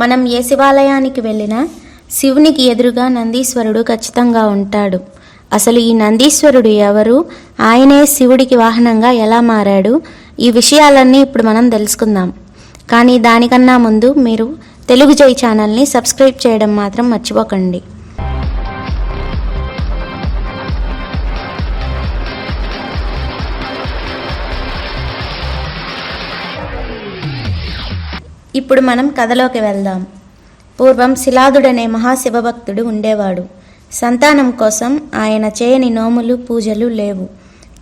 మనం ఏ శివాలయానికి వెళ్ళినా శివునికి ఎదురుగా నందీశ్వరుడు ఖచ్చితంగా ఉంటాడు. అసలు ఈ నందీశ్వరుడు ఎవరు, ఆయనే శివుడికి వాహనంగా ఎలా మారాడు, ఈ విషయాలన్నీ ఇప్పుడు మనం తెలుసుకుందాం. కానీ దానికన్నా ముందు మీరు తెలుగు జై ఛానల్ని సబ్స్క్రైబ్ చేయడం మాత్రం మర్చిపోకండి. ఇప్పుడు మనం కథలోకి వెళ్దాం. పూర్వం శిలాదుడనే మహాశివభక్తుడు ఉండేవాడు. సంతానం కోసం ఆయన చేయని నోములు పూజలు లేవు.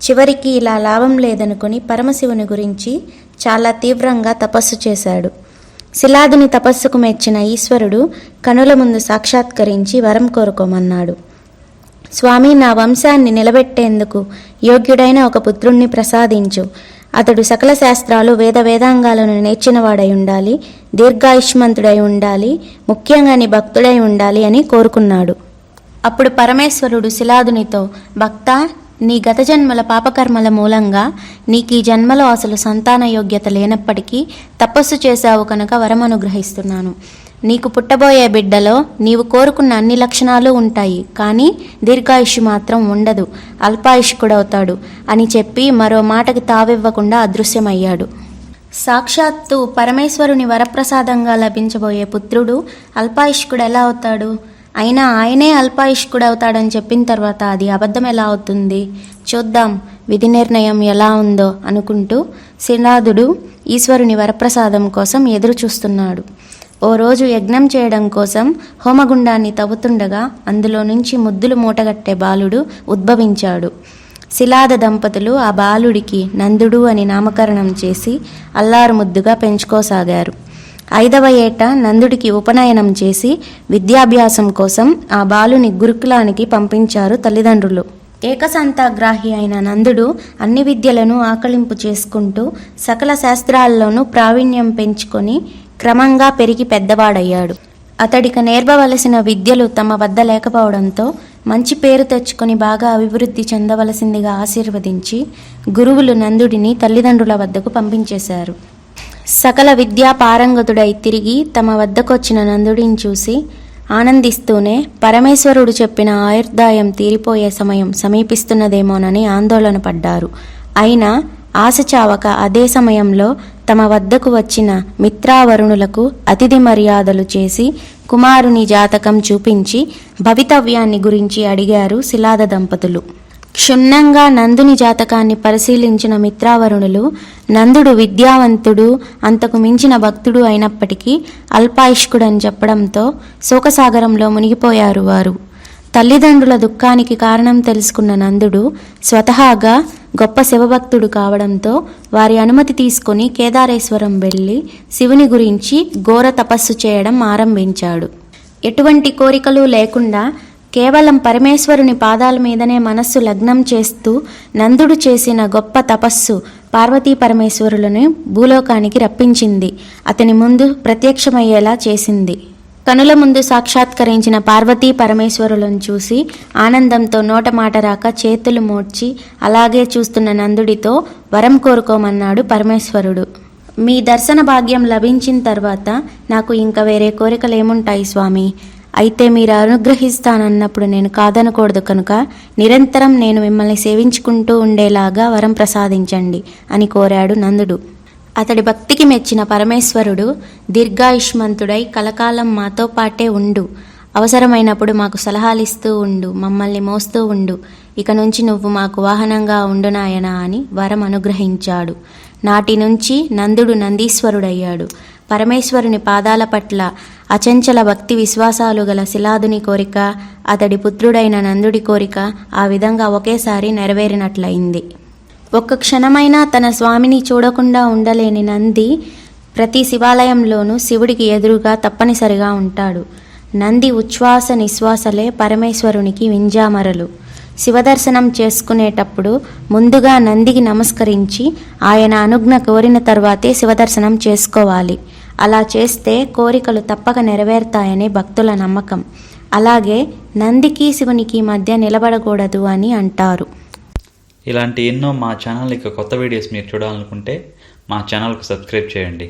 చివరికి ఇలా లాభం లేదనుకుని పరమశివుని గురించి చాలా తీవ్రంగా తపస్సు చేశాడు. శిలాదుని తపస్సుకు మెచ్చిన ఈశ్వరుడు కనుల ముందు సాక్షాత్కరించి వరం కోరుకోమన్నాడు. స్వామి, నా వంశాన్ని నిలబెట్టేందుకు యోగ్యుడైన ఒక పుత్రుణ్ణి ప్రసాదించు. అతడు సకల శాస్త్రాలు వేదాంగాలను నేర్చినవాడై ఉండాలి, దీర్ఘాయుష్మంతుడై ఉండాలి, ముఖ్యంగా నీ భక్తుడై ఉండాలి అని కోరుకున్నాడు. అప్పుడు పరమేశ్వరుడు శిలాదునితో, భక్తా, నీ గత జన్మల పాపకర్మల మూలంగా నీకు ఈ జన్మలో అసలు సంతాన యోగ్యత లేనప్పటికీ తపస్సు చేశావు కనుక వరం అనుగ్రహిస్తున్నాను. నీకు పుట్టబోయే బిడ్డలో నీవు కోరుకున్న అన్ని లక్షణాలు ఉంటాయి, కానీ దీర్ఘాయుష్ మాత్రం ఉండదు, అల్పాయుష్కుడవుతాడు అని చెప్పి మరో మాటకి తావివ్వకుండా అదృశ్యమయ్యాడు. సాక్షాత్తు పరమేశ్వరుని వరప్రసాదంగా లభించబోయే పుత్రుడు అల్పాయుష్కుడు ఎలా అవుతాడు? అయినా ఆయనే అల్పాయుష్కుడవుతాడని చెప్పిన తర్వాత అది అబద్ధం ఎలా అవుతుంది? చూద్దాం విధి నిర్ణయం ఎలా ఉందో అనుకుంటూ శిలాదుడు ఈశ్వరుని వరప్రసాదం కోసం ఎదురు చూస్తున్నాడు. ఓ రోజు యజ్ఞం చేయడం కోసం హోమగుండాన్ని తవ్వుతుండగా అందులో నుంచి ముద్దులు మూటగట్టే బాలుడు ఉద్భవించాడు. శిలాద దంపతులు ఆ బాలుడికి నందుడు అని నామకరణం చేసి అల్లారు ముద్దుగా పెంచుకోసాగారు. 5వ ఏట నందుడికి ఉపనయనం చేసి విద్యాభ్యాసం కోసం ఆ బాలుని గురుకులానికి పంపించారు తల్లిదండ్రులు. ఏకసంతాగ్రాహి అయిన నందుడు అన్ని విద్యలను ఆకలింపు చేసుకుంటూ సకల శాస్త్రాల్లోనూ ప్రావీణ్యం పెంచుకొని క్రమంగా పెరిగి పెద్దవాడయ్యాడు. అతడికి నేర్పవలసిన విద్యలు తమ వద్ద లేకపోవడంతో మంచి పేరు తెచ్చుకొని బాగా అభివృద్ధి చెందవలసిందిగా ఆశీర్వదించి గురువులు నందుడిని తల్లిదండ్రుల వద్దకు పంపించేశారు. సకల విద్యా పారంగతుడై తిరిగి తమ వద్దకొచ్చిన నందుడిని చూసి ఆనందిస్తూనే పరమేశ్వరుడు చెప్పిన ఆయుర్దాయం తీరిపోయే సమయం సమీపిస్తున్నదేమోనని ఆందోళన పడ్డారు. అయినా ఆశ చావక అదే సమయంలో తమ వద్దకు వచ్చిన మిత్రావరుణులకు అతిథి మర్యాదలు చేసి కుమారుని జాతకం చూపించి భవితవ్యాన్ని గురించి అడిగారు శిలాద దంపతులు. క్షుణ్ణంగా నందుని జాతకాన్ని పరిశీలించిన మిత్రావరుణులు నందుడు విద్యావంతుడు, అంతకు మించిన భక్తుడు అయినప్పటికీ అల్పాయుష్కుడని చెప్పడంతో శోకసాగరంలో మునిగిపోయారు వారు. తల్లిదండ్రుల దుఃఖానికి కారణం తెలుసుకున్న నందుడు స్వతహాగా గొప్ప శివభక్తుడు కావడంతో వారి అనుమతి తీసుకుని కేదారేశ్వరం వెళ్ళి శివుని గురించి ఘోర తపస్సు చేయడం ఆరంభించాడు. ఎటువంటి కోరికలు లేకుండా కేవలం పరమేశ్వరుని పాదాల మీదనే మనస్సు లగ్నం చేస్తూ నందుడు చేసిన గొప్ప తపస్సు పార్వతీ పరమేశ్వరులను భూలోకానికి రప్పించింది. అతని ముందు ప్రత్యక్షమయ్యేలా చేసింది. కనుల ముందు సాక్షాత్కరించిన పార్వతీ పరమేశ్వరులను చూసి ఆనందంతో నోట మాట రాక చేతులు మోడ్చి అలాగే చూస్తున్న నందుడితో వరం కోరుకోమన్నాడు పరమేశ్వరుడు. మీ దర్శన భాగ్యం లభించిన తర్వాత నాకు ఇంకా వేరే కోరికలు ఏముంటాయి స్వామి? అయితే మీరు అనుగ్రహిస్తానన్నప్పుడు నేను కాదనకూడదు కనుక నిరంతరం నేను మిమ్మల్ని సేవించుకుంటూ ఉండేలాగా వరం ప్రసాదించండి అని కోరాడు నందుడు. అతడి భక్తికి మెచ్చిన పరమేశ్వరుడు, దీర్ఘాయుష్మంతుడై కలకాలం మాతో పాటే ఉండు, అవసరమైనప్పుడు మాకు సలహాలిస్తూ ఉండు, మమ్మల్ని మోస్తూ ఉండు, ఇక నుంచి నువ్వు మాకు వాహనంగా ఉండు నాయనా అని వరం అనుగ్రహించాడు. నాటి నుంచి నందుడు నందీశ్వరుడయ్యాడు. పరమేశ్వరుని పాదాల పట్ల అచంచల భక్తి విశ్వాసాలు గల శిలాదుని కోరిక, అతడి పుత్రుడైన నందుడి కోరిక ఆ విధంగా ఒకేసారి నెరవేరినట్లయింది. ఒక్క క్షణమైనా తన స్వామిని చూడకుండా ఉండలేని నంది ప్రతి శివాలయంలోనూ శివుడికి ఎదురుగా తప్పనిసరిగా ఉంటాడు. నంది ఉచ్ఛ్వాస నిశ్వాసలే పరమేశ్వరునికి వింజామరలు. శివదర్శనం చేసుకునేటప్పుడు ముందుగా నందికి నమస్కరించి ఆయన అనుజ్ఞ కోరిన తర్వాతే శివదర్శనం చేసుకోవాలి. అలా చేస్తే కోరికలు తప్పక నెరవేరుతాయని భక్తుల నమ్మకం. అలాగే నందికి శివునికి మధ్య నిలబడకూడదు అని అంటారు. ఇలాంటి ఎన్నో మా ఛానల్ కొత్త వీడియోస్ మీరు చూడాలనుకుంటే మా ఛానల్కు సబ్స్క్రైబ్ చేయండి.